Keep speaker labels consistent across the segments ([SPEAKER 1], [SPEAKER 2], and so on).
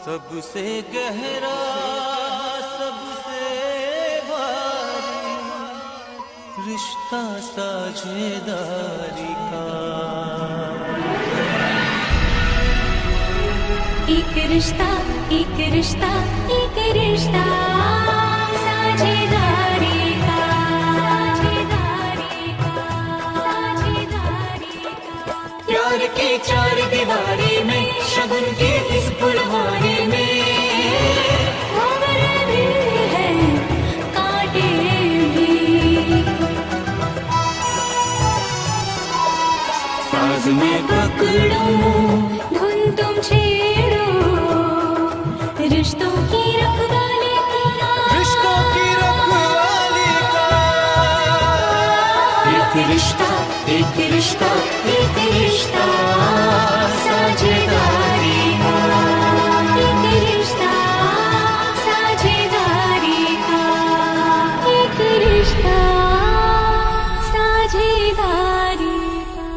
[SPEAKER 1] सबसे गहरा सबसे भारी रिश्ता साझेदारी का
[SPEAKER 2] एक रिश्ता एक रिश्ता एक रिश्ता साझेदारी का साझेदारी का साझेदारी का
[SPEAKER 1] प्यार की चार दीवारी में शगुन की इस फुलवारी में
[SPEAKER 2] खबर भी है कांटे भी
[SPEAKER 1] साज में पकड़ूं
[SPEAKER 2] धुन तुम छेड़ो रिश्तों की रखवाली का
[SPEAKER 1] रिश्तों की रखवाली का
[SPEAKER 2] एक रिश्ता एक रिश्ता एक रिश्ता साझेदारी का एक रिश्ता साझेदारी का एक रिश्ता साझेदारी का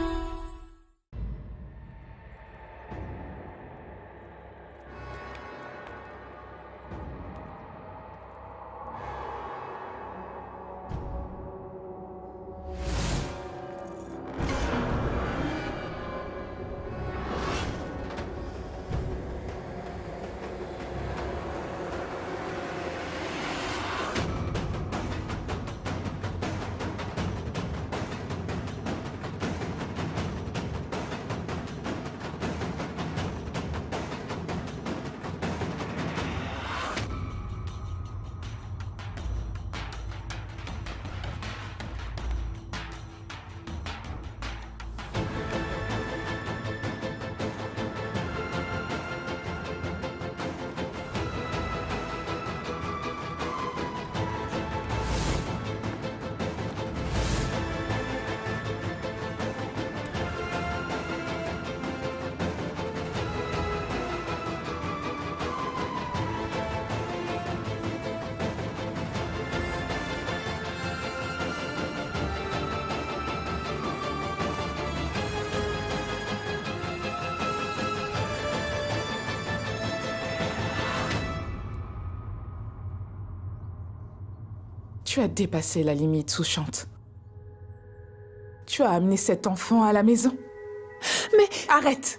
[SPEAKER 3] Tu as dépassé la limite, Souchante. Tu as amené cet enfant à la maison. Mais arrête!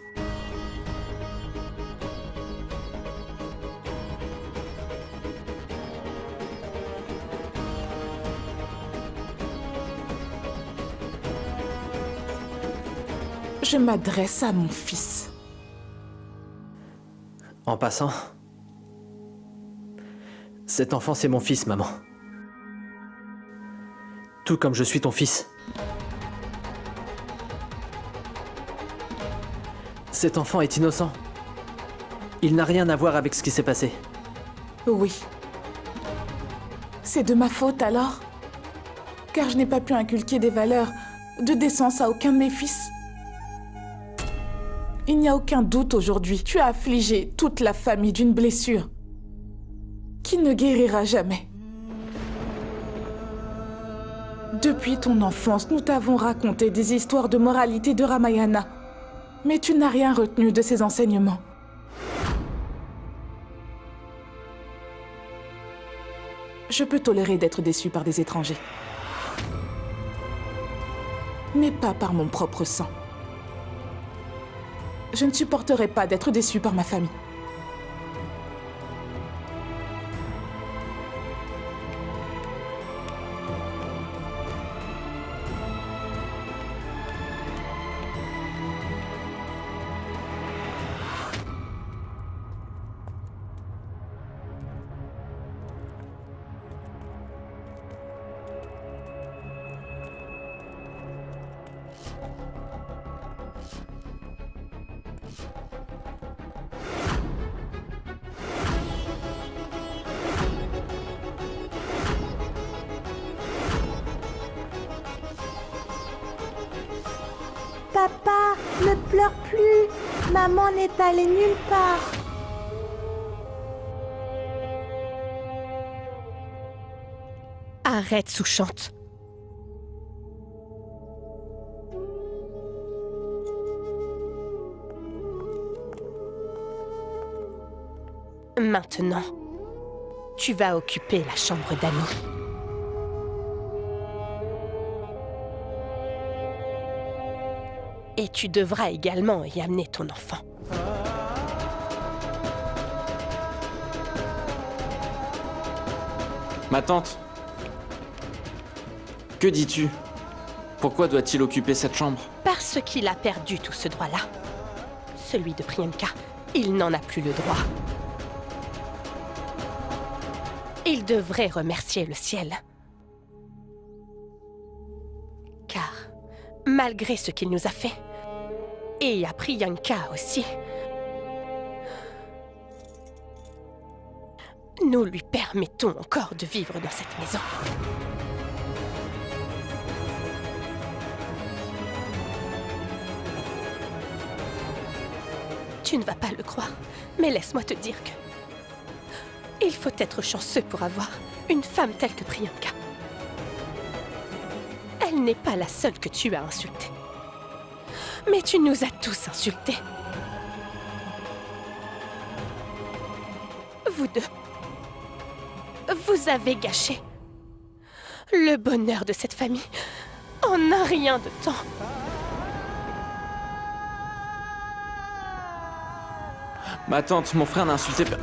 [SPEAKER 3] Je m'adresse à mon fils.
[SPEAKER 4] En passant, cet enfant, c'est mon fils, maman. Tout comme je suis ton fils. Cet enfant est innocent. Il n'a rien à voir avec ce qui s'est passé.
[SPEAKER 3] Oui. C'est de ma faute alors? Car je n'ai pas pu inculquer des valeurs de décence à aucun de mes fils. Il n'y a aucun doute aujourd'hui. Tu as affligé toute la famille d'une blessure qui ne guérira jamais. Depuis ton enfance, nous t'avons raconté des histoires de moralité de Ramayana. Mais tu n'as rien retenu de ces enseignements. Je peux tolérer d'être déçu par des étrangers. Mais pas par mon propre sang. Je ne supporterai pas d'être déçu par ma famille.
[SPEAKER 5] Papa, ne pleure plus. Maman n'est allée nulle part.
[SPEAKER 6] Arrête, Souchante. Maintenant, tu vas occuper la chambre d'amis. Et tu devras également y amener ton enfant.
[SPEAKER 7] Ma tante. Que dis-tu? Pourquoi doit-il occuper cette chambre?
[SPEAKER 6] Parce qu'il a perdu tout ce droit-là. Celui de Priyanka, il n'en a plus le droit. Il devrait remercier le ciel. Car, malgré ce qu'il nous a fait, et à Priyanka aussi, nous lui permettons encore de vivre dans cette maison. Tu ne vas pas le croire, mais laisse-moi te dire que... il faut être chanceux pour avoir une femme telle que Priyanka. Elle n'est pas la seule que tu as insultée. Mais tu nous as tous insultés. Vous deux. Vous avez gâché le bonheur de cette famille en un rien de temps.
[SPEAKER 7] Ma tante, mon frère n'a insulté pas.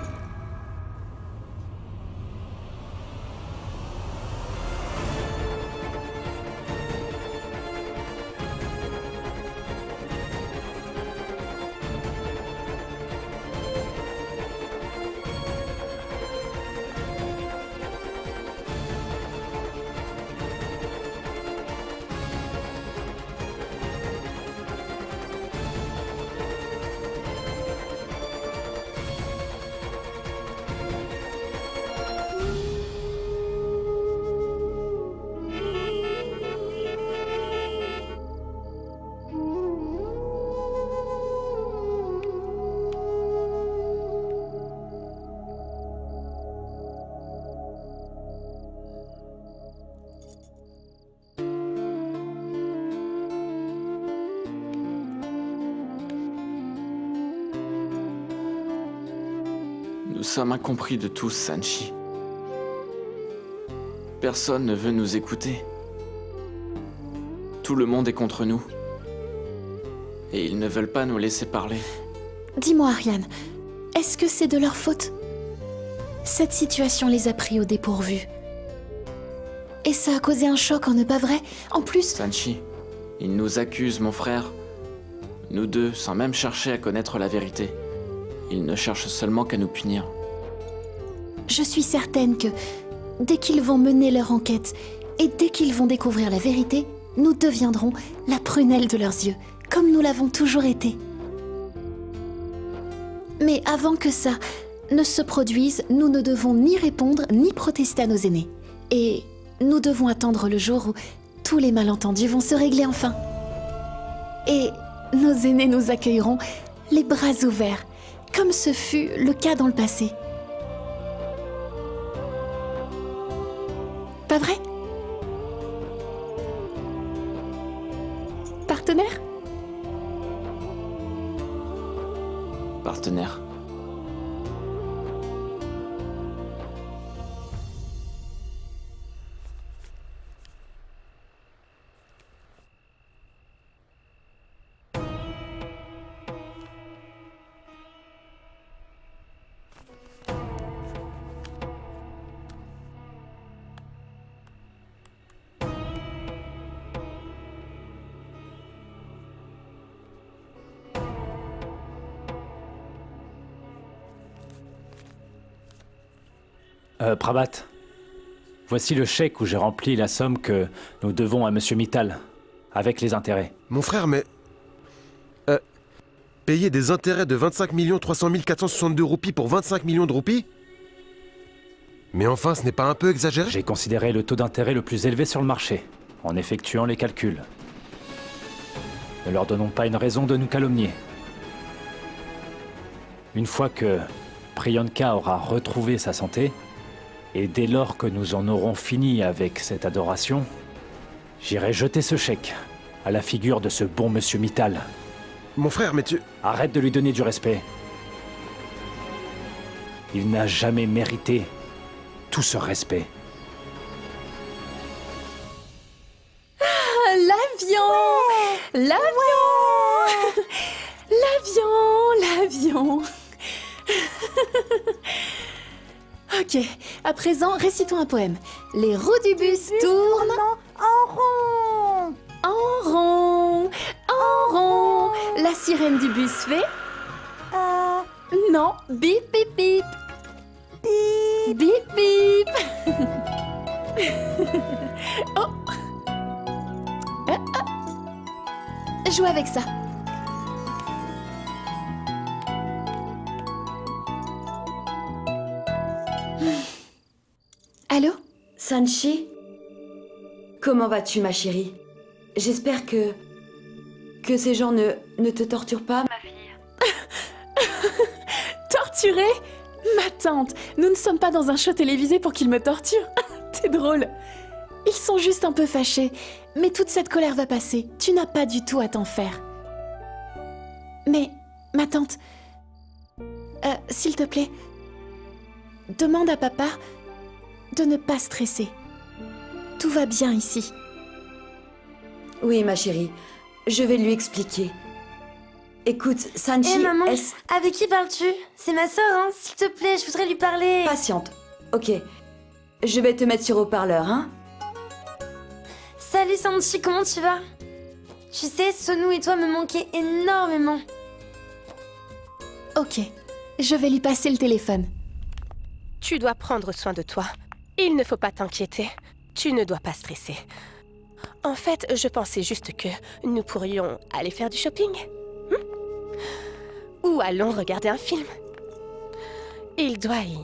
[SPEAKER 7] Nous sommes incompris de tous, Sanchi. Personne ne veut nous écouter. Tout le monde est contre nous. Et ils ne veulent pas nous laisser parler.
[SPEAKER 8] Dis-moi, Ariane, est-ce que c'est de leur faute? Cette situation les a pris au dépourvu. Et ça a causé un choc, en ne pas vrai? En plus...
[SPEAKER 7] Sanchi, ils nous accusent, mon frère. Nous deux, sans même chercher à connaître la vérité. Ils ne cherchent seulement qu'à nous punir.
[SPEAKER 8] Je suis certaine que, dès qu'ils vont mener leur enquête, et dès qu'ils vont découvrir la vérité, nous deviendrons la prunelle de leurs yeux, comme nous l'avons toujours été. Mais avant que ça ne se produise, nous ne devons ni répondre, ni protester à nos aînés. Et nous devons attendre le jour où tous les malentendus vont se régler enfin. Et nos aînés nous accueilleront les bras ouverts, comme ce fut le cas dans le passé. Pas vrai? Partenaire?
[SPEAKER 7] Partenaire.
[SPEAKER 9] Prabhat, voici le chèque où j'ai rempli la somme que nous devons à Monsieur Mittal, avec les intérêts.
[SPEAKER 10] Mon frère, mais... payer des intérêts de 25 300 462 roupies pour 25 millions de roupies? Mais enfin, ce n'est pas un peu exagéré?
[SPEAKER 9] J'ai considéré le taux d'intérêt le plus élevé sur le marché, en effectuant les calculs. Ne leur donnons pas une raison de nous calomnier. Une fois que Priyanka aura retrouvé sa santé, et dès lors que nous en aurons fini avec cette adoration, j'irai jeter ce chèque à la figure de ce bon Monsieur Mittal.
[SPEAKER 10] Mon frère, mais tu...
[SPEAKER 9] Arrête de lui donner du respect. Il n'a jamais mérité tout ce respect.
[SPEAKER 8] L'avion! L'avion! L'avion! Ok, à présent, récitons un poème. Les roues du bus tournent
[SPEAKER 5] En rond.
[SPEAKER 8] en rond, en rond. La sirène du bus fait... Non, bip bip bip.
[SPEAKER 5] Bip.
[SPEAKER 8] Bip bip. Oh. Joue avec ça. Allô?
[SPEAKER 11] Sanchi? Comment vas-tu, ma chérie? J'espère que ces gens ne te torturent pas, ma fille.
[SPEAKER 8] Torturé? Ma tante, nous ne sommes pas dans un show télévisé pour qu'ils me torturent. T'es drôle. Ils sont juste un peu fâchés, mais toute cette colère va passer. Tu n'as pas du tout à t'en faire. Mais, ma tante, s'il te plaît, demande à papa de ne pas stresser. Tout va bien ici.
[SPEAKER 11] Oui, ma chérie, je vais lui expliquer. Écoute, Sanchi,
[SPEAKER 12] maman, avec qui parles-tu? C'est ma sœur, hein? S'il te plaît, je voudrais lui parler.
[SPEAKER 11] Patiente. Ok. Je vais te mettre sur haut-parleur, hein?
[SPEAKER 12] Salut Sanchi, comment tu vas? Tu sais, Sonou et toi me manquaient énormément.
[SPEAKER 8] Ok, je vais lui passer le téléphone.
[SPEAKER 6] Tu dois prendre soin de toi. Il ne faut pas t'inquiéter. Tu ne dois pas stresser. En fait, je pensais juste que nous pourrions aller faire du shopping. Ou allons regarder un film. Il doit y...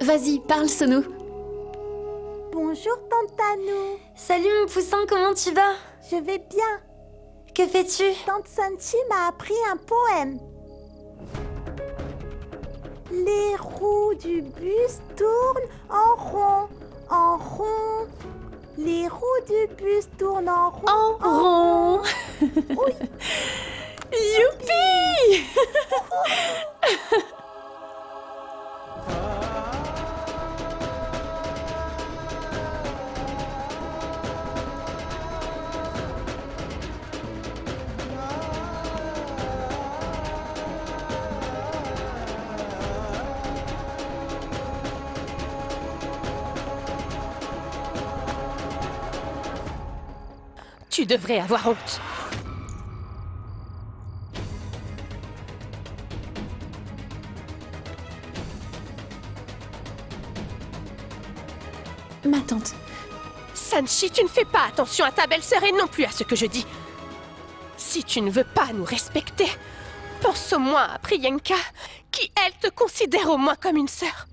[SPEAKER 8] Vas-y, parle, Sonou.
[SPEAKER 5] Bonjour, Tante Tanou.
[SPEAKER 12] Salut mon poussin, comment tu vas?
[SPEAKER 5] Je vais bien.
[SPEAKER 12] Que fais-tu?
[SPEAKER 5] Tante Sanchi m'a appris un poème. Les roues du bus tournent en rond, en rond. Les roues du bus tournent en rond,
[SPEAKER 8] En rond.
[SPEAKER 5] Oui.
[SPEAKER 8] Youpi.
[SPEAKER 6] Tu devrais avoir honte.
[SPEAKER 8] Ma tante.
[SPEAKER 6] Sanchi, tu ne fais pas attention à ta belle-sœur et non plus à ce que je dis. Si tu ne veux pas nous respecter, pense au moins à Priyanka, qui, elle, te considère au moins comme une sœur.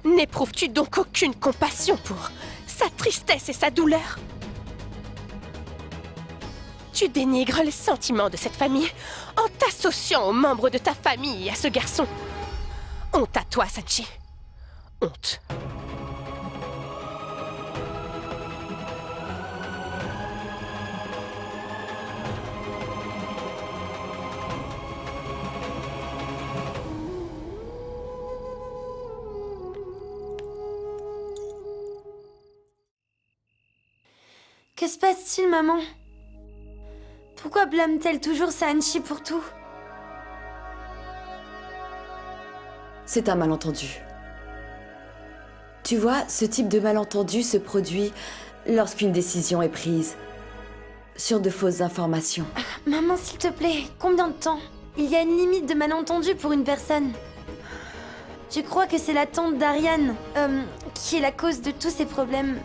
[SPEAKER 6] N'éprouves-tu donc aucune compassion pour sa tristesse et sa douleur? Tu dénigres les sentiments de cette famille en t'associant aux membres de ta famille et à ce garçon. Honte à toi, Sanchi. Honte.
[SPEAKER 12] Que se passe-t-il, maman? Pourquoi blâme-t-elle toujours Sanchi pour tout?
[SPEAKER 11] C'est un malentendu. Tu vois, ce type de malentendu se produit lorsqu'une décision est prise sur de fausses informations.
[SPEAKER 12] Maman, s'il te plaît, combien de temps? Il y a une limite de malentendu pour une personne. Je crois que c'est la tante d'Ariane qui est la cause de tous ces problèmes.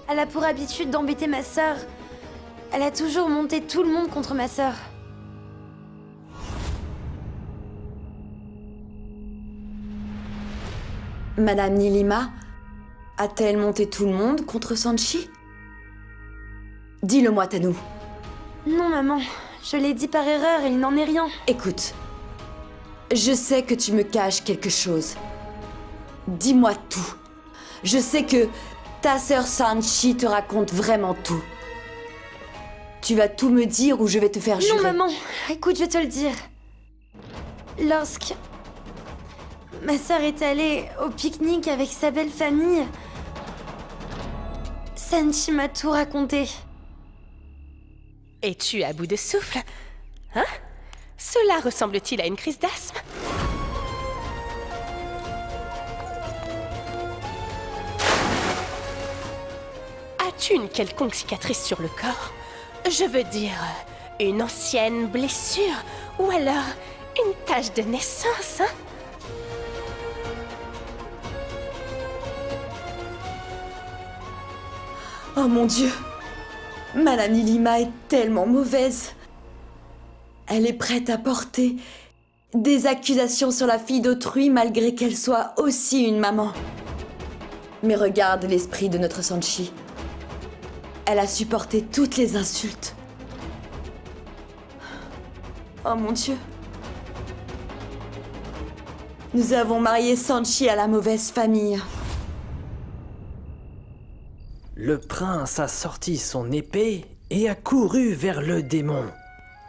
[SPEAKER 12] Elle a pour habitude d'embêter ma sœur. Elle a toujours monté tout le monde contre ma sœur.
[SPEAKER 11] Madame Nilima a-t-elle monté tout le monde contre Sanchi? Dis-le-moi, Tanou.
[SPEAKER 12] Non, maman. Je l'ai dit par erreur et il n'en est rien.
[SPEAKER 11] Écoute, je sais que tu me caches quelque chose. Dis-moi tout. Je sais que ta sœur Sanchi te raconte vraiment tout. Tu vas tout me dire ou je vais te faire jurer.
[SPEAKER 12] Non, maman. Écoute, je vais te le dire. lorsque ma sœur est allée au pique-nique avec sa belle famille, Sanchi m'a tout raconté.
[SPEAKER 6] Es-tu à bout de souffle? Hein? Cela ressemble-t-il à une crise d'asthme? As-tu une quelconque cicatrice sur le corps? Je veux dire, une ancienne blessure? Ou alors, une tache de naissance, hein?
[SPEAKER 11] Oh mon Dieu! Madame Lilima est tellement mauvaise. Elle est prête à porter des accusations sur la fille d'autrui malgré qu'elle soit aussi une maman. Mais regarde l'esprit de notre Sanchi. Elle a supporté toutes les insultes. Oh mon Dieu. Nous avons marié Sanchi à la mauvaise famille.
[SPEAKER 4] Le prince a sorti son épée et a couru vers le démon.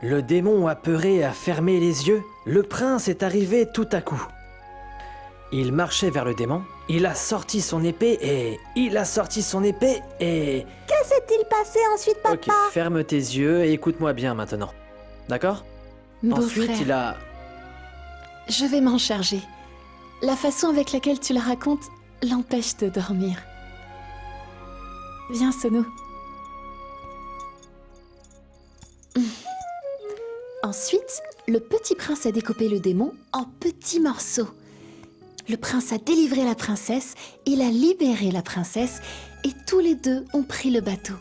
[SPEAKER 4] Le démon, apeuré, a fermé les yeux. Le prince est arrivé tout à coup. Il marchait vers le démon, il a sorti son épée et...
[SPEAKER 5] Que s'est-il passé ensuite, papa?
[SPEAKER 4] Ok, ferme tes yeux et écoute-moi bien maintenant. D'accord? Ensuite,
[SPEAKER 8] Beau-frère,
[SPEAKER 4] il a...
[SPEAKER 8] je vais m'en charger. La façon avec laquelle tu le racontes l'empêche de dormir. Viens, Sono. Ensuite, le petit prince a découpé le démon en petits morceaux. Le prince a délivré la princesse, il a libéré la princesse, et tous les deux ont pris le bateau.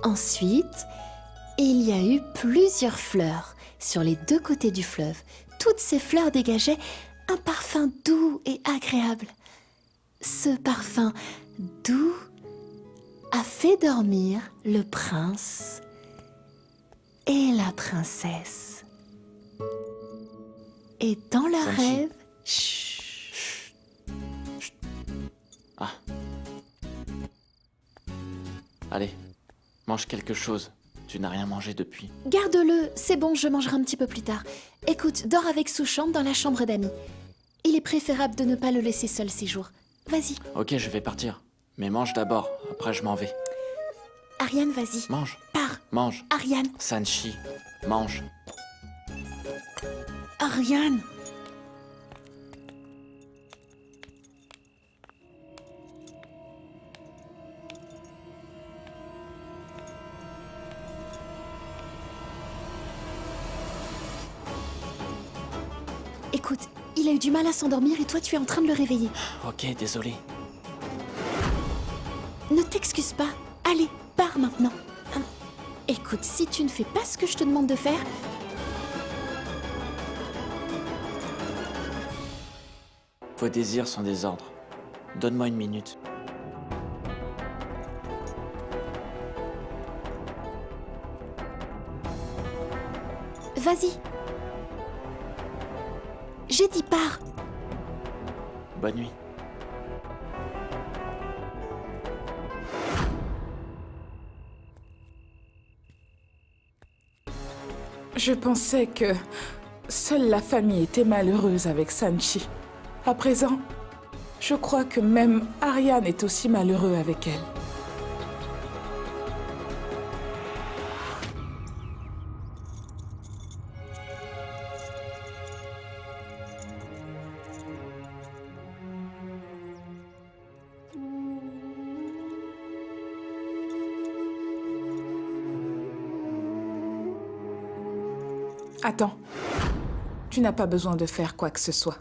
[SPEAKER 8] Ensuite, il y a eu plusieurs fleurs sur les deux côtés du fleuve. Toutes ces fleurs dégageaient un parfum doux et agréable. Ce parfum doux a fait dormir le prince et la princesse. Et dans leur
[SPEAKER 7] Sanchi.
[SPEAKER 8] rêve...
[SPEAKER 7] Chut. Ah. Allez, mange quelque chose. Tu n'as rien mangé depuis.
[SPEAKER 8] Garde-le, c'est bon, je mangerai un petit peu plus tard. Écoute, dors avec Souchante dans la chambre d'amis. Il est préférable de ne pas le laisser seul ces jours. Vas-y.
[SPEAKER 7] Ok, je vais partir. Mais mange d'abord, après je m'en vais.
[SPEAKER 8] Ariane, vas-y.
[SPEAKER 7] Mange.
[SPEAKER 8] Pars.
[SPEAKER 7] Mange.
[SPEAKER 8] Ariane.
[SPEAKER 7] Sanchi, mange.
[SPEAKER 8] Ariane. Écoute, il a eu du mal à s'endormir et toi tu es en train de le réveiller.
[SPEAKER 7] Ok, désolé.
[SPEAKER 8] Ne t'excuse pas. Allez, pars maintenant. Écoute, si tu ne fais pas ce que je te demande de faire...
[SPEAKER 7] Vos désirs sont des ordres. Donne-moi une minute.
[SPEAKER 8] Vas-y. J'ai dit pars.
[SPEAKER 7] Bonne nuit.
[SPEAKER 3] Je pensais que seule la famille était malheureuse avec Sanchi. À présent, je crois que même Ariane est aussi malheureux avec elle. Attends, tu n'as pas besoin de faire quoi que ce soit.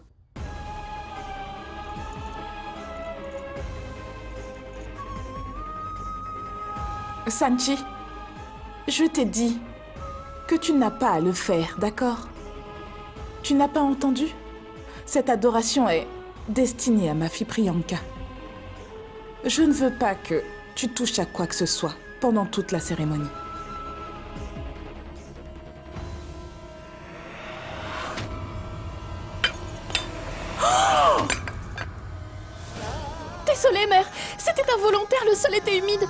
[SPEAKER 3] Sanchi, je t'ai dit que tu n'as pas à le faire, d'accord? Tu n'as pas entendu? Cette adoration est destinée à ma fille Priyanka. Je ne veux pas que tu touches à quoi que ce soit pendant toute la cérémonie.
[SPEAKER 8] Désolée, mère. C'était involontaire, le sol était humide.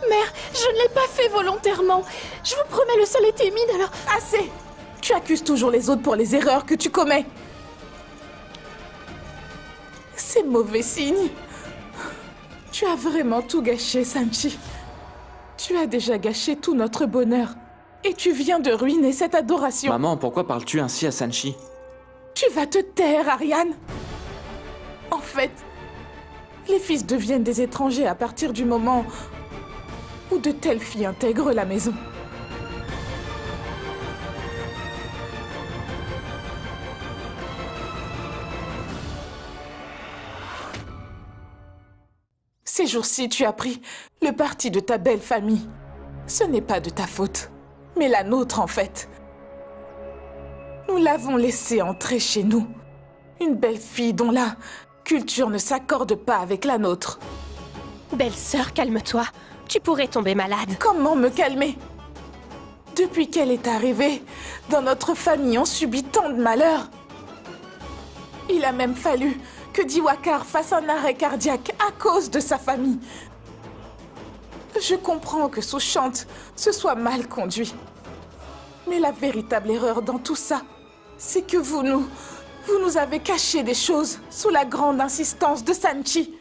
[SPEAKER 8] Mère, Je ne l'ai pas fait volontairement. Je vous promets, le sol est timide, alors...
[SPEAKER 3] Assez! Tu accuses toujours les autres pour les erreurs que tu commets. C'est mauvais signe. Tu as vraiment tout gâché, Sanchi. Tu as déjà gâché tout notre bonheur. Et tu viens de ruiner cette adoration.
[SPEAKER 7] Maman, pourquoi parles-tu ainsi à Sanchi?
[SPEAKER 3] Tu vas te taire, Ariane. En fait, les fils deviennent des étrangers à partir du moment où de telles filles intègrent la maison. Ces jours-ci, tu as pris le parti de ta belle famille. Ce n'est pas de ta faute, mais la nôtre en fait. Nous l'avons laissée entrer chez nous. Une belle fille dont la culture ne s'accorde pas avec la nôtre.
[SPEAKER 6] Belle-sœur, calme-toi. Tu pourrais tomber malade.
[SPEAKER 3] Comment me calmer? Depuis qu'elle est arrivée, dans notre famille, on subit tant de malheurs. Il a même fallu que Diwakar fasse un arrêt cardiaque à cause de sa famille. Je comprends que Sushant se soit mal conduit. Mais la véritable erreur dans tout ça, c'est que vous nous avez caché des choses sous la grande insistance de Sanchi.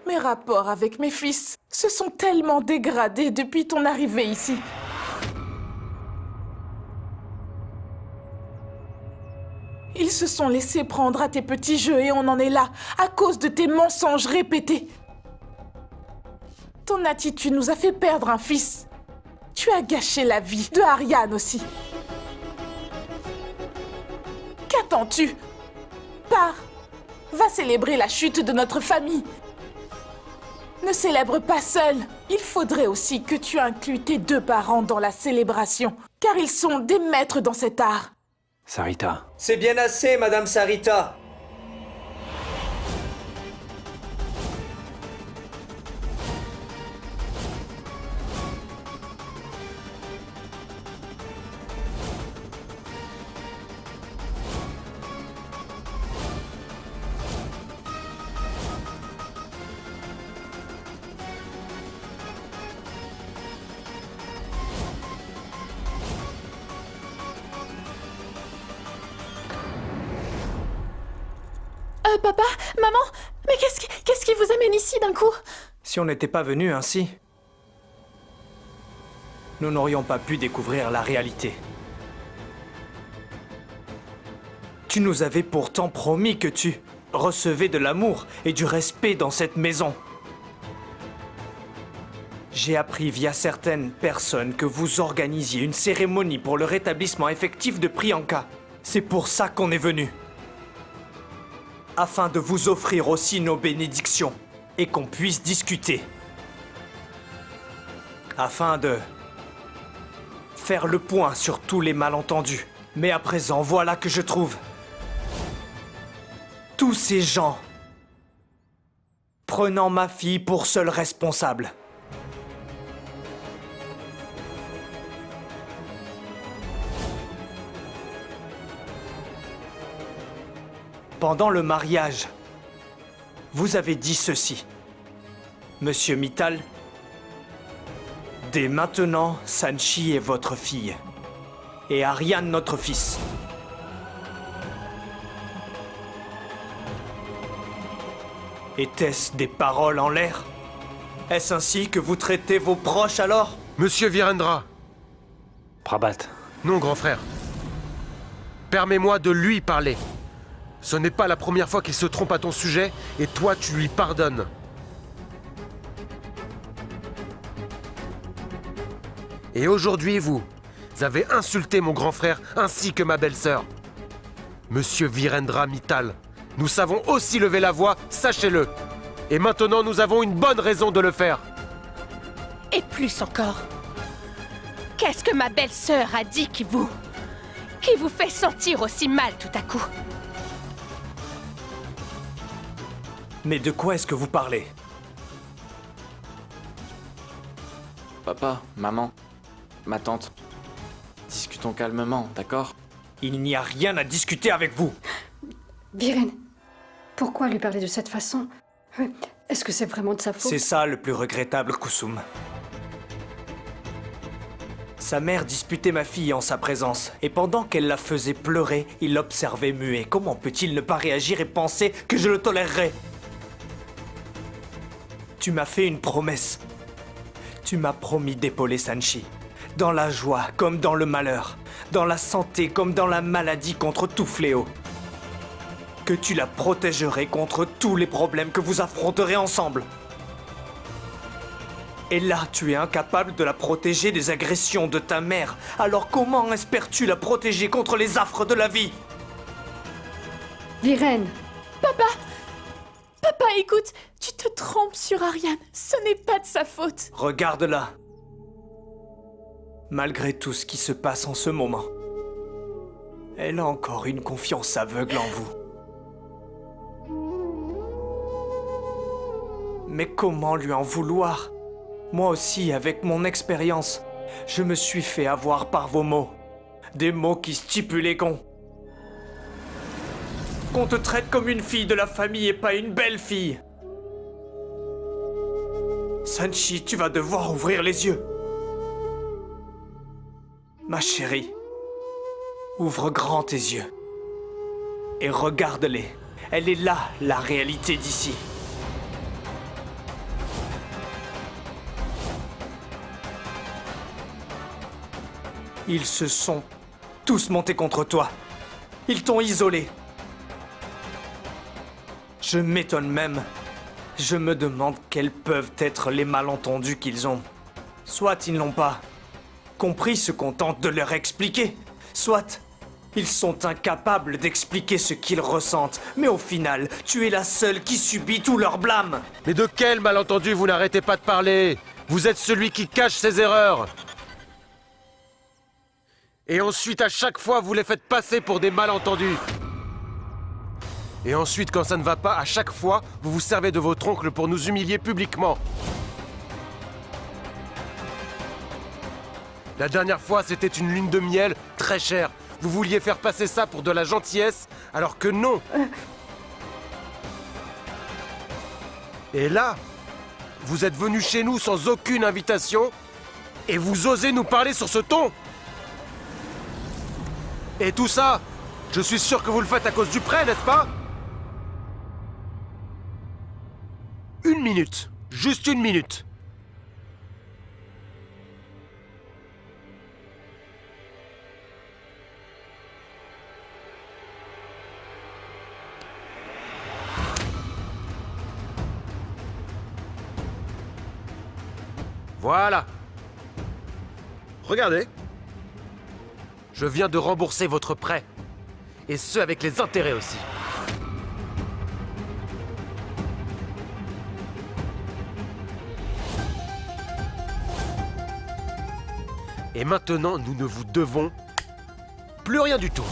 [SPEAKER 3] Mes rapports avec mes fils se sont tellement dégradés depuis ton arrivée ici. Ils se sont laissés prendre à tes petits jeux et on en est là, à cause de tes mensonges répétés. Ton attitude nous a fait perdre un fils. Tu as gâché la vie de Ariane aussi. Qu'attends-tu? Pars, va célébrer la chute de notre famille. Ne célèbre pas seul. Il faudrait aussi que tu inclues tes deux parents dans la célébration, car ils sont des maîtres dans cet art.
[SPEAKER 9] Sarita.
[SPEAKER 13] C'est bien assez, Madame Sarita.
[SPEAKER 8] Papa, maman, mais qu'est-ce qui vous amène ici d'un coup?
[SPEAKER 13] Si on n'était pas venu ainsi, nous n'aurions pas pu découvrir la réalité. Tu nous avais pourtant promis que tu recevais de l'amour et du respect dans cette maison. J'ai appris via certaines personnes que vous organisiez une cérémonie pour le rétablissement effectif de Priyanka. C'est pour ça qu'on est venu. Afin de vous offrir aussi nos bénédictions et qu'on puisse discuter. Afin de faire le point sur tous les malentendus. Mais à présent, voilà que je trouve tous ces gens prenant ma fille pour seule responsable. Pendant le mariage, vous avez dit ceci. Monsieur Mittal, dès maintenant, Sanchi est votre fille. Et Ariane notre fils. Était-ce des paroles en l'air? Est-ce ainsi que vous traitez vos proches alors?
[SPEAKER 10] Monsieur Virendra.
[SPEAKER 9] Prabhat.
[SPEAKER 10] Non, grand frère. Permets-moi de lui parler. Ce n'est pas la première fois qu'il se trompe à ton sujet, et toi, tu lui pardonnes. Et aujourd'hui, vous avez insulté mon grand frère ainsi que ma belle-sœur. Monsieur Virendra Mittal, nous savons aussi lever la voix, sachez-le. Et maintenant, nous avons une bonne raison de le faire.
[SPEAKER 6] Et plus encore. Qu'est-ce que ma belle-sœur a dit qui vous fait sentir aussi mal tout à coup?
[SPEAKER 13] Mais de quoi est-ce que vous parlez?
[SPEAKER 7] Papa, maman, ma tante, discutons calmement, d'accord?
[SPEAKER 13] Il n'y a rien à discuter avec vous.
[SPEAKER 14] Viren, pourquoi lui parler de cette façon? Est-ce que c'est vraiment de sa faute?
[SPEAKER 13] C'est ça le plus regrettable, Kusum. Sa mère disputait ma fille en sa présence, et pendant qu'elle la faisait pleurer, il l'observait muet. Comment peut-il ne pas réagir et penser que je le tolérerais? Tu m'as fait une promesse. Tu m'as promis d'épauler Sanchi, dans la joie comme dans le malheur, dans la santé comme dans la maladie contre tout fléau. Que tu la protégerais contre tous les problèmes que vous affronterez ensemble. Et là, tu es incapable de la protéger des agressions de ta mère. Alors comment espères-tu la protéger contre les affres de la vie?
[SPEAKER 14] Viren,
[SPEAKER 3] Papa! Papa, écoute, tu te trompes sur Ariane. Ce n'est pas de sa faute.
[SPEAKER 13] Regarde-la. Malgré tout ce qui se passe en ce moment, elle a encore une confiance aveugle en vous. Mais comment lui en vouloir? Moi aussi, avec mon expérience, je me suis fait avoir par vos mots. Des mots qui stipulaient qu'on te traite comme une fille de la famille et pas une belle fille. Sanchi, tu vas devoir ouvrir les yeux. Ma chérie, ouvre grand tes yeux. Et regarde-les. Elle est là, la réalité d'ici. Ils se sont tous montés contre toi. Ils t'ont isolé. Je m'étonne même. Je me demande quels peuvent être les malentendus qu'ils ont. Soit ils n'ont pas compris ce qu'on tente de leur expliquer, soit ils sont incapables d'expliquer ce qu'ils ressentent. Mais au final, tu es la seule qui subit tout leur blâme.
[SPEAKER 10] Mais de quel malentendu vous n'arrêtez pas de parler? Vous êtes celui qui cache ses erreurs. Et ensuite, à chaque fois, vous les faites passer pour des malentendus. Et ensuite, quand ça ne va pas, à chaque fois, vous vous servez de votre oncle pour nous humilier publiquement. La dernière fois, c'était une lune de miel très chère. Vous vouliez faire passer ça pour de la gentillesse, alors que non. Et là, vous êtes venu chez nous sans aucune invitation, et vous osez nous parler sur ce ton. Et tout ça, je suis sûr que vous le faites à cause du prêt, n'est-ce pas? Une minute, juste une minute. Voilà. Regardez. Je viens de rembourser votre prêt. Et ce, avec les intérêts aussi. Et maintenant, nous ne vous devons plus rien du tout.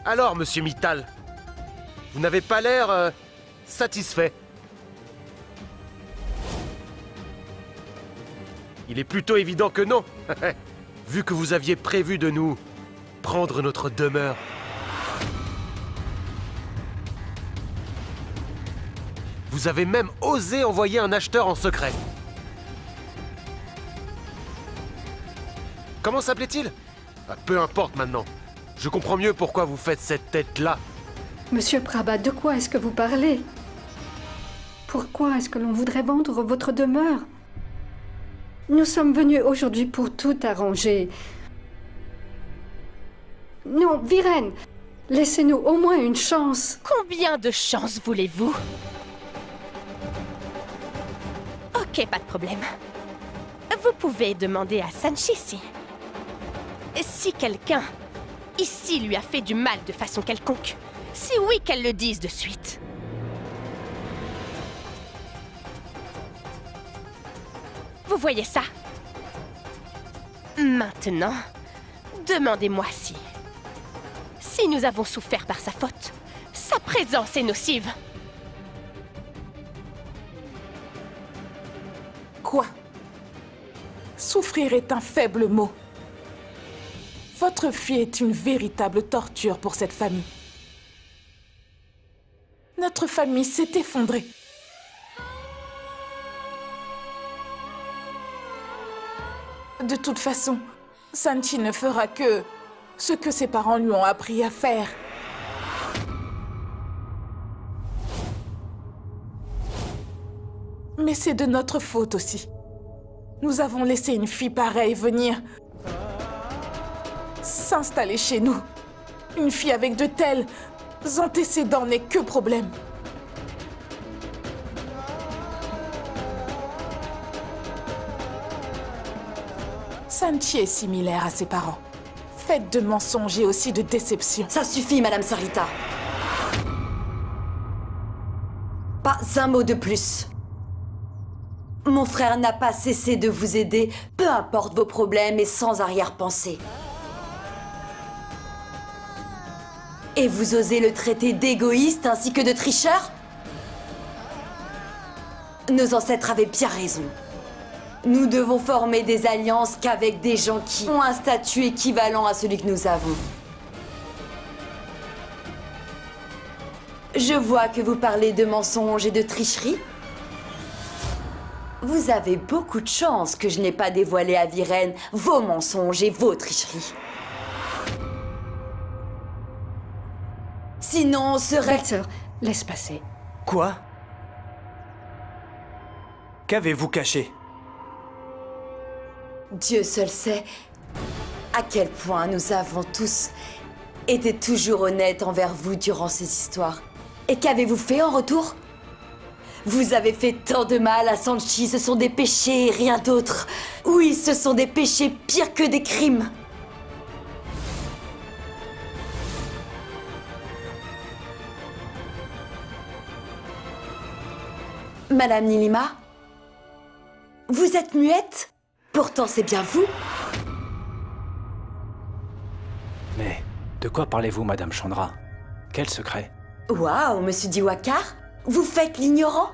[SPEAKER 10] Alors, monsieur Mittal, vous n'avez pas l'air satisfait. Il est plutôt évident que non, vu que vous aviez prévu de nous prendre notre demeure. Vous avez même osé envoyer un acheteur en secret. Comment s'appelait-il? Peu importe maintenant. Je comprends mieux pourquoi vous faites cette tête-là.
[SPEAKER 14] Monsieur Prabhat, de quoi est-ce que vous parlez? Pourquoi est-ce que l'on voudrait vendre votre demeure? Nous sommes venus aujourd'hui pour tout arranger. Non, Viren, laissez-nous au moins une chance.
[SPEAKER 6] Combien de chances voulez-vous? Ok, pas de problème. Vous pouvez demander à Sanchi si quelqu'un ici lui a fait du mal de façon quelconque. Si oui, qu'elle le dise de suite. Vous voyez ça? Maintenant, demandez-moi si nous avons souffert par sa faute, sa présence est nocive.
[SPEAKER 3] Quoi? Souffrir est un faible mot. Votre fille est une véritable torture pour cette famille. Notre famille s'est effondrée. De toute façon, Sanchi ne fera que ce que ses parents lui ont appris à faire. Mais c'est de notre faute aussi. Nous avons laissé une fille pareille venir s'installer chez nous. Une fille avec de tels antécédents n'est que problème. Sanchi est similaire à ses parents. Faite de mensonges et aussi de déceptions.
[SPEAKER 11] Ça suffit, Madame Sarita. Pas un mot de plus. Mon frère n'a pas cessé de vous aider, peu importe vos problèmes et sans arrière-pensée. Et vous osez le traiter d'égoïste ainsi que de tricheur? Nos ancêtres avaient bien raison. Nous devons former des alliances qu'avec des gens qui ont un statut équivalent à celui que nous avons. Je vois que vous parlez de mensonges et de tricheries. Vous avez beaucoup de chance que je n'ai pas dévoilé à Viren vos mensonges et vos tricheries. Sinon, on serait...
[SPEAKER 14] Belle-sœur, laisse passer.
[SPEAKER 13] Quoi? Qu'avez-vous caché?
[SPEAKER 11] Dieu seul sait à quel point nous avons tous été toujours honnêtes envers vous durant ces histoires. Et qu'avez-vous fait en retour? Vous avez fait tant de mal à Sanchi, ce sont des péchés et rien d'autre. Oui, ce sont des péchés pires que des crimes. Madame Nilima, vous êtes muette? Pourtant, c'est bien vous.
[SPEAKER 9] Mais de quoi parlez-vous, Madame Chandra? Quel secret?
[SPEAKER 11] Waouh, Monsieur Diwakar, vous faites l'ignorant?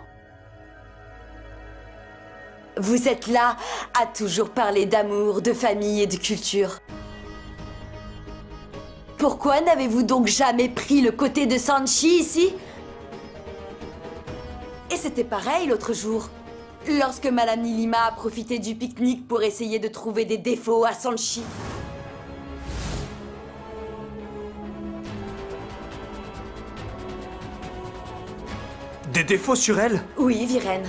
[SPEAKER 11] Vous êtes là à toujours parler d'amour, de famille et de culture. Pourquoi n'avez-vous donc jamais pris le côté de Sanchi ici? Et c'était pareil l'autre jour. Lorsque Madame Nilima a profité du pique-nique pour essayer de trouver des défauts à Sanchi.
[SPEAKER 13] Des défauts sur elle?
[SPEAKER 11] Oui, Viren.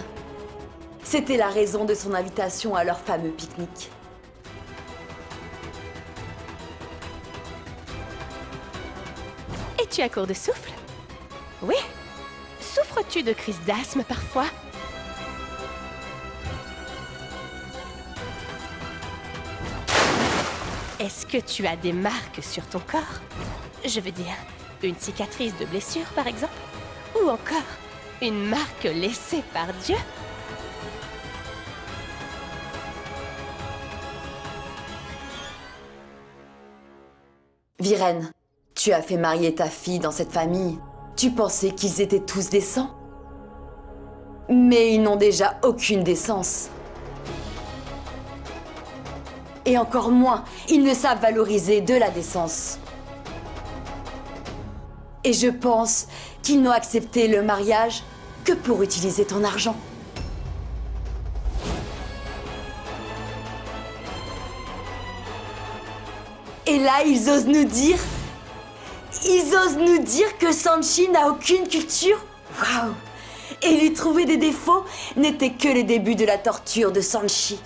[SPEAKER 11] C'était la raison de son invitation à leur fameux pique-nique.
[SPEAKER 6] Et tu as court de souffle? Oui. Souffres-tu de crise d'asthme parfois? Est-ce que tu as des marques sur ton corps? Je veux dire, une cicatrice de blessure par exemple? Ou encore, une marque laissée par Dieu?
[SPEAKER 11] Viren, tu as fait marier ta fille dans cette famille. Tu pensais qu'ils étaient tous décents? Mais ils n'ont déjà aucune décence. Et encore moins, ils ne savent valoriser de la décence. Et je pense qu'ils n'ont accepté le mariage que pour utiliser ton argent. Et là, ils osent nous dire... Ils osent nous dire que Sanchi n'a aucune culture? Waouh! Et lui trouver des défauts n'était que le début de la torture de Sanchi.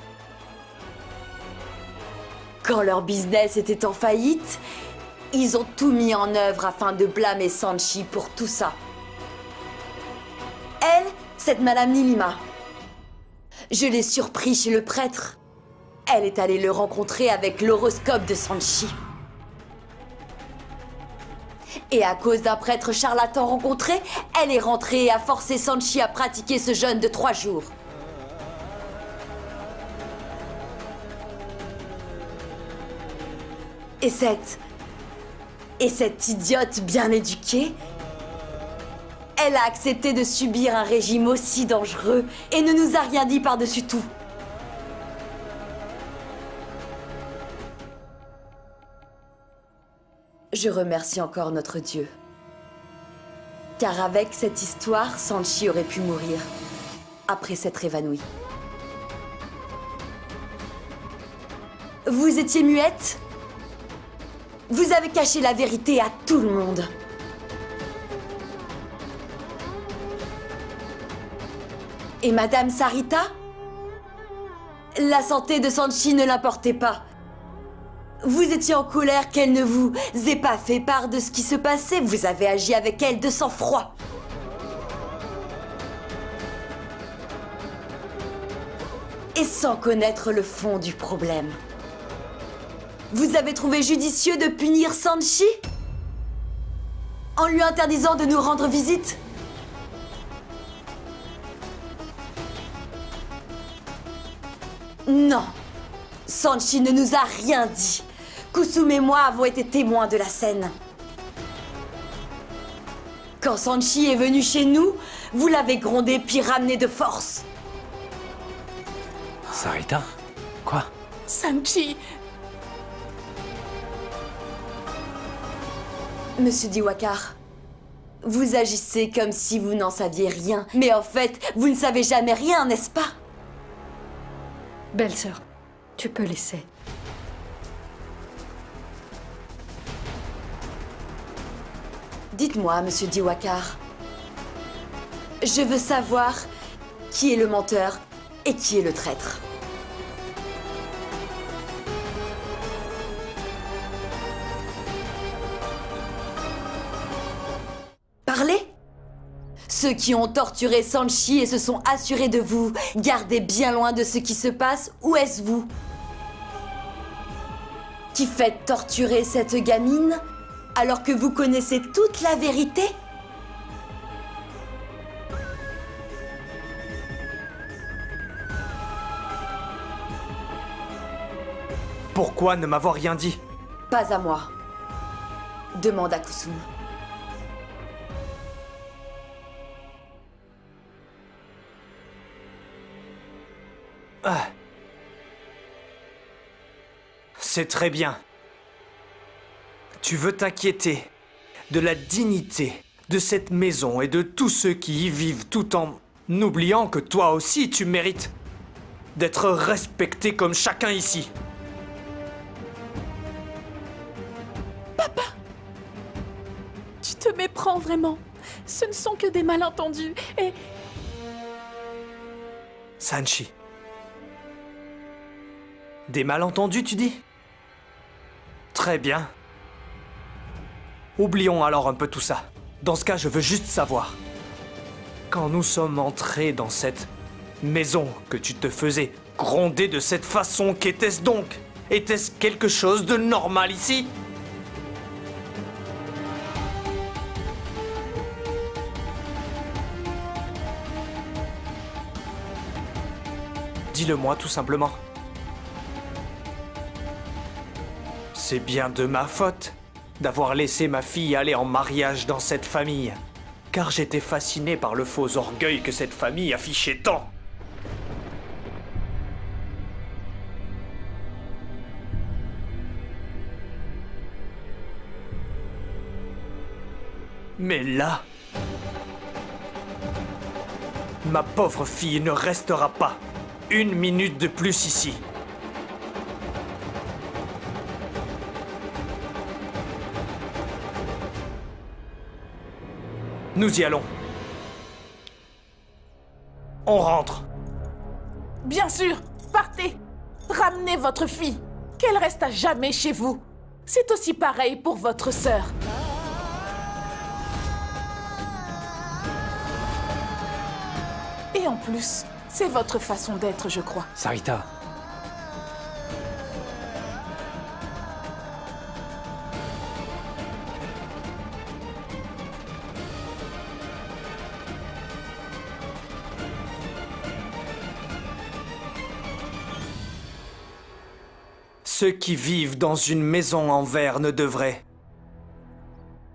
[SPEAKER 11] Quand leur business était en faillite, ils ont tout mis en œuvre afin de blâmer Sanchi pour tout ça. Elle, cette Madame Nilima. Je l'ai surpris chez le prêtre. Elle est allée le rencontrer avec l'horoscope de Sanchi. Et à cause d'un prêtre charlatan rencontré, elle est rentrée et a forcé Sanchi à pratiquer ce jeûne de 3 jours. Et cette idiote bien éduquée, elle a accepté de subir un régime aussi dangereux et ne nous a rien dit par-dessus tout. Je remercie encore notre Dieu. Car avec cette histoire, Sanchi aurait pu mourir après s'être évanoui. Vous étiez muette? Vous avez caché la vérité à tout le monde. Et Madame Sarita? La santé de Sanchi ne l'importait pas. Vous étiez en colère qu'elle ne vous ait pas fait part de ce qui se passait. Vous avez agi avec elle de sang-froid. Et sans connaître le fond du problème. Vous avez trouvé judicieux de punir Sanchi en lui interdisant de nous rendre visite? Non, Sanchi ne nous a rien dit. Kusum et moi avons été témoins de la scène. Quand Sanchi est venu chez nous, vous l'avez grondé puis ramené de force.
[SPEAKER 9] Sarita? Quoi?
[SPEAKER 3] Sanchi,
[SPEAKER 11] Monsieur Diwakar, vous agissez comme si vous n'en saviez rien. Mais en fait, vous ne savez jamais rien, n'est-ce pas?
[SPEAKER 14] Belle-sœur, tu peux laisser.
[SPEAKER 11] Dites-moi, Monsieur Diwakar. Je veux savoir qui est le menteur et qui est le traître. Parlez! Ceux qui ont torturé Sanchi et se sont assurés de vous garder bien loin de ce qui se passe, où est-ce vous? Qui faites torturer cette gamine alors que vous connaissez toute la vérité?
[SPEAKER 13] Pourquoi ne m'avoir rien dit?
[SPEAKER 11] Pas à moi. Demande à Kusum.
[SPEAKER 13] Ah. C'est très bien. Tu veux t'inquiéter de la dignité de cette maison et de tous ceux qui y vivent tout en oubliant que toi aussi tu mérites d'être respecté comme chacun ici.
[SPEAKER 3] tu te méprends vraiment. Ce ne sont que des malentendus et...
[SPEAKER 13] Sanchi. Des malentendus, tu dis? Très bien. Oublions alors un peu tout ça. Dans ce cas, je veux juste savoir. Quand nous sommes entrés dans cette maison que tu te faisais gronder de cette façon, qu'était-ce donc? Était-ce quelque chose de normal ici? Dis-le-moi tout simplement. C'est bien de ma faute d'avoir laissé ma fille aller en mariage dans cette famille, car j'étais fasciné par le faux orgueil que cette famille affichait tant. Mais là, ma pauvre fille ne restera pas une minute de plus ici. Nous y allons. On rentre.
[SPEAKER 3] Bien sûr, partez. Ramenez votre fille. Qu'elle reste à jamais chez vous. C'est aussi pareil pour votre sœur. Et en plus, c'est votre façon d'être, je crois.
[SPEAKER 9] Sarita.
[SPEAKER 13] Ceux qui vivent dans une maison en verre ne devraient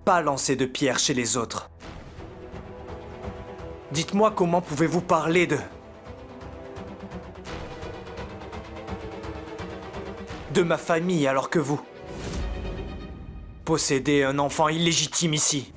[SPEAKER 13] pas lancer de pierres chez les autres. Dites-moi comment pouvez-vous parler de ma famille alors que vous possédez un enfant illégitime ici.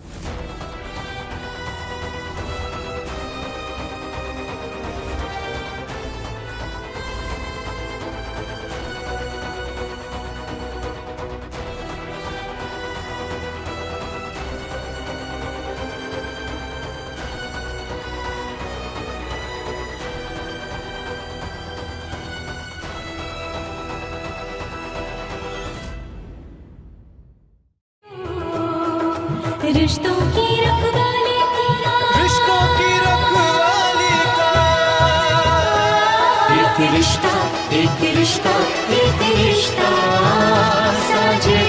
[SPEAKER 2] रिश्तों की रखवाली का,
[SPEAKER 1] रिश्तों की रखवाली का।
[SPEAKER 2] एक रिश्ता, एक रिश्ता, एक रिश्ता साजे